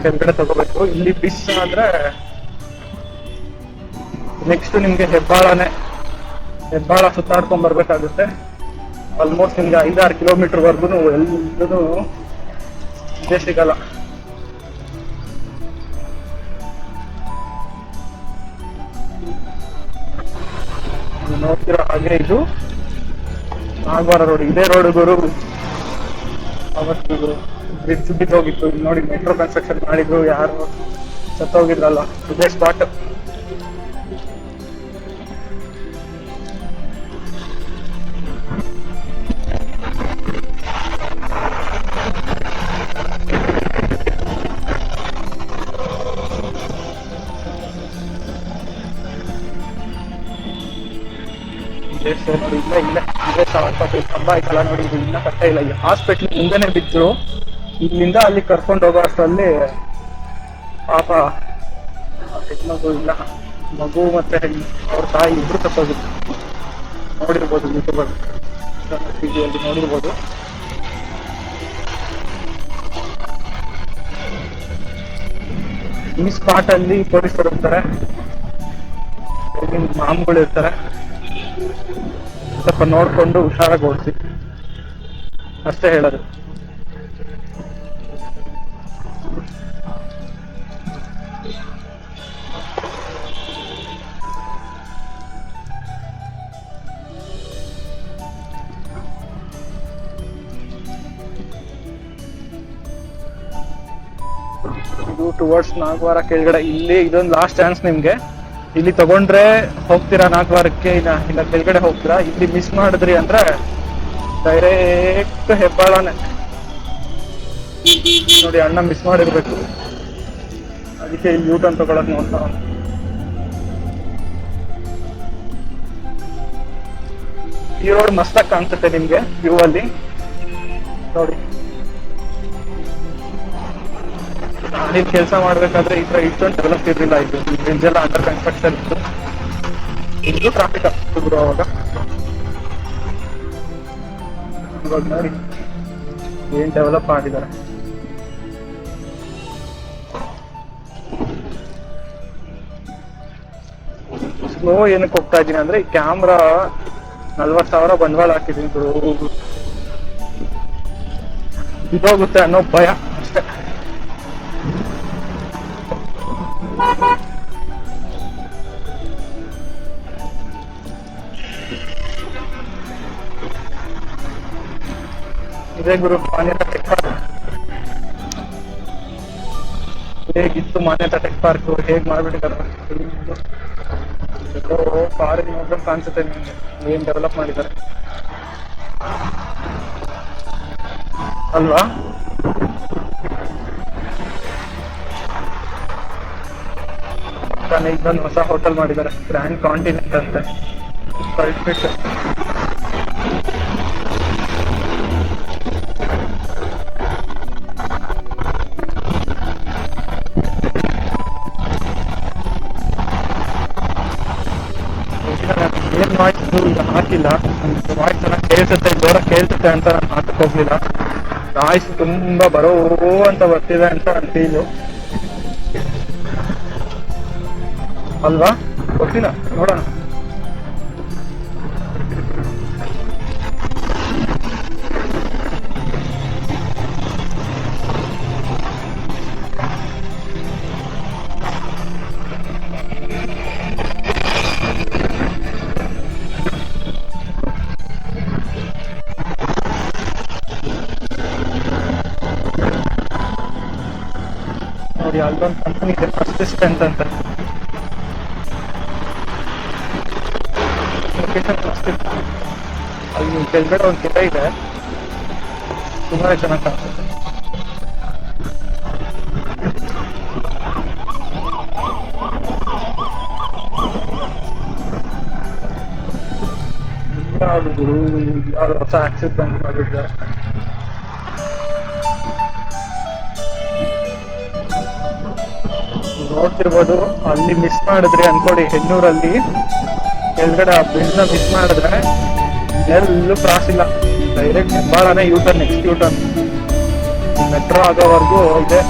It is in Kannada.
ಕೆಳಗಡೆ ತಗೋಬೇಕು. ಇಲ್ಲಿ ಬಿಸ್ ಆದ್ರೆ ನೆಕ್ಸ್ಟ್ ನಿಮ್ಗೆ ಹೆಬ್ಬಾಳ ಸುತ್ತಾಡ್ಕೊಂಡ್ ಬರ್ಬೇಕಾಗುತ್ತೆ. ಆಲ್ಮೋಸ್ಟ್ ನಿಮ್ಗೆ 5-6 ಕಿಲೋಮೀಟರ್ ವರ್ಗು ಎಲ್ಲೂ ಇದೇ ಸಿಗಲ್ಲ. ನೋಡ್ತೀರಾ ಹಾಗೆ ಇದು ನಾಗವಾರ ರೋಡ್. ಇದೇ ರೋಡ್ ಗುರು ಅವತ್ತು ಬ್ರಿಡ್ಜ್ ಬಿದ್ದೋಗಿತ್ತು. ಇಲ್ಲಿ ನೋಡಿ ಮೆಟ್ರೋ ಕನ್ಸ್ಟ್ರಕ್ಷನ್ ಮಾಡಿದ್ರು, ಯಾರು ಸತ್ತೋಗಿದ್ರಲ್ಲ, ಇದೇ ಸ್ಪಾಟ್. ನೋಡಿ ಇಲ್ಲೇ ಕಂಬ ಆಯ್ತಲ್ಲ ನೋಡಿ, ಇದು ಇನ್ನ ಕಟ್ಟ ಇಲ್ಲ. ಈ ಹಾಸ್ಪಿಟ್ಲ್ ಮುಂದೆನೆ ಬಿದ್ರು, ಇಲ್ಲಿಂದ ಅಲ್ಲಿ ಕರ್ಕೊಂಡು ಹೋಗೋ ಅಷ್ಟರಲ್ಲಿ ಪಾಪ ಹೆಣ್ಮಗು ಇಲ್ಲ, ಮಗು ಮತ್ತೆ ಅವ್ರ ತಾಯಿ ಇಬ್ರು ತಪ್ಪೋಗಿತ್ತು. ನೋಡಿರ್ಬೋದು ಯೂಟ್ಯೂಬಲ್ಲಿ, ಟಿವಿಯಲ್ಲಿ ನೋಡಿರ್ಬೋದು. ಈ ಸ್ಪಾಟ್ ಅಲ್ಲಿ ಪೊಲೀಸರು ಇರ್ತಾರೆ, ಮಾಮ್ಗಳು ಇರ್ತಾರೆ. ಸ್ವಲ್ಪ ನೋಡ್ಕೊಂಡು ಹುಷಾರಾಗಿ ಓಡಿಸಿ ಅಷ್ಟೇ ಹೇಳೋದು. ಇದು ಟುವರ್ಡ್ಸ್ ನಾಗವಾರ ಕೆಳಗಡೆ. ಇಲ್ಲಿ ಇದೊಂದು ಲಾಸ್ಟ್ ಚಾನ್ಸ್ ನಿಮ್ಗೆ. ಇಲ್ಲಿ ತಗೊಂಡ್ರೆ ಹೋಗ್ತೀರಾ ನಾಗವಾರಕ್ಕೆ, ಇಲ್ಲ ಕೆಳಗಡೆ ಹೋಗ್ತೀರಾ. ಇಲ್ಲಿ ಮಿಸ್ ಮಾಡಿದ್ರಿ ಅಂದ್ರೆ ಡೈರೆಕ್ಟ್ ಹೆಬ್ಬಾಳನೆ. ನೋಡಿ ಅಣ್ಣ ಮಿಸ್ ಮಾಡಿರ್ಬೇಕು, ಅದಕ್ಕೆ ಇಲ್ಲಿ ಯೂಟರ್ನ್ ತಗೊಳಕ್ ನೋಡ್ತಾ. ಈ ರೋಡ್ ಮಸ್ತಾಗಿ ಕಾಣಿಸುತ್ತೆ ನಿಮ್ಗೆ ವ್ಯೂ ಅಲ್ಲಿ ನೋಡಿ. ಅಲ್ಲಿ ಕೆಲಸ ಮಾಡ್ಬೇಕಾದ್ರೆ ಈ ತರ ಇಷ್ಟೊಂದು ಡೆವಲಪ್ ಇರಲಿಲ್ಲ. ಇದು ಬ್ರಿಡ್ಜ್ ಎಲ್ಲ ಅಂಡರ್ ಕನ್ಸ್ಟ್ರಕ್ಷನ್ ಇತ್ತು. ಇದು ಟ್ರಾಫಿಕ್ ಆಗ್ತಿದ್ರು ಅವಾಗ. ಇವಾಗ ನೋಡಿ ಏನ್ ಡೆವಲಪ್ ಮಾಡಿದ್ದಾರೆ. ಸ್ಲೋ ಏನಕ್ಕೆ ಹೋಗ್ತಾ ಇದ್ದೀನಿ ಅಂದ್ರೆ, ಈ ಕ್ಯಾಮ್ರಾ 40,000 ಬಂಡವಾಳ ಹಾಕಿದೀನಿ, ಇದೋಗುತ್ತೆ ಅನ್ನೋ ಭಯ ಅಷ್ಟೇ. ಇದೇ ಗುರು ಮಾನ್ಯತಾ ಟೆಕ್ ಪಾರ್ಕ್. ಹೇಗಿತ್ತು ಮಾನ್ಯತಾ ಟೆಕ್ ಪಾರ್ಕ್, ಹೇಗ್ ಮಾಡ್ಬಿಟ್ಟಿದ್ದಾರೆ. ಫಾರಿನ್ ನೋಡ್ಬೇಕು ಕಾಣಿಸುತ್ತೆ ನಿಮ್ಗೆ, ಏನ್ ಡೆವಲಪ್ ಮಾಡಿದ್ದಾರೆ ಅಲ್ವಾ. ಇದೊಂದು ಹೊಸ ಹೋಟೆಲ್ ಮಾಡಿದ್ದಾರೆ, ಗ್ರ್ಯಾಂಡ್ ಕಾಂಟಿನೆಂಟ್ ಅಂತೆ. ಏನ್ ವಾಯ್ಸ್ ಹಾಕಿಲ್ಲ, ವಾಯ್ಸ್ ಚೆನ್ನಾಗಿ ಕೇಳಿಸುತ್ತೆ, ಜೋರ ಕೇಳಿಸುತ್ತೆ ಅಂತ ನಾನು ಹಾಕಕ್ ಹೋಗ್ಲಿಲ್ಲ. ವಾಯ್ಸ್ ತುಂಬಾ ಬರೋ ಅಂತ ಬರ್ತಿದೆ ಅಂತ ನನ್ನ ಫೀಲು ಅಲ್ವಾ, ಗೊತ್ತಿಲ್ಲ, ನೋಡೋಣ. ನೋಡಿ ಅಲ್ಲೊಂದು ಕಂಪನಿ ಇದೆ, ಪರ್ಸಿಸ್ಟೆಂಟ್ ಅಂತ. ಅಲ್ಲಿ ಕೆಳಗಡೆ ಒಂದು ಕೆರೆ ಇದೆ, ತುಂಬಾ ಚೆನ್ನಾಗಿ ಕಾಣಿಸುತ್ತೆ. ಯಾರು ಹೊಸ ಆಕ್ಸಿಸ್ ಬ್ಯಾಂಕ್ ಮಾಡಿದ್ದಾರೆ. ನೋಡ್ತಿರ್ಬೋದು, ಅಲ್ಲಿ ಮಿಸ್ ಮಾಡಿದ್ರಿ ಅನ್ಕೊಡಿ, ಹೆಣ್ಣೂರಲ್ಲಿ ಕೆಳಗಡೆ ಆ ಬ್ರಿಡ್ಜ್ ನ ಮಿಸ್ ಮಾಡಿದ್ರೆ ಎಲ್ಲೂ ಕ್ರಾಸ್ ಇಲ್ಲ, ಡೈರೆಕ್ಟ್ ಹೆಬ್ಬಾಳನೆ ಯೂಟರ್ನ್, ನೆಕ್ಸ್ಟ್ ಯೂಟರ್ನ್. ಮೆಟ್ರೋ ಆಗೋವರೆಗೂ ಇದೆ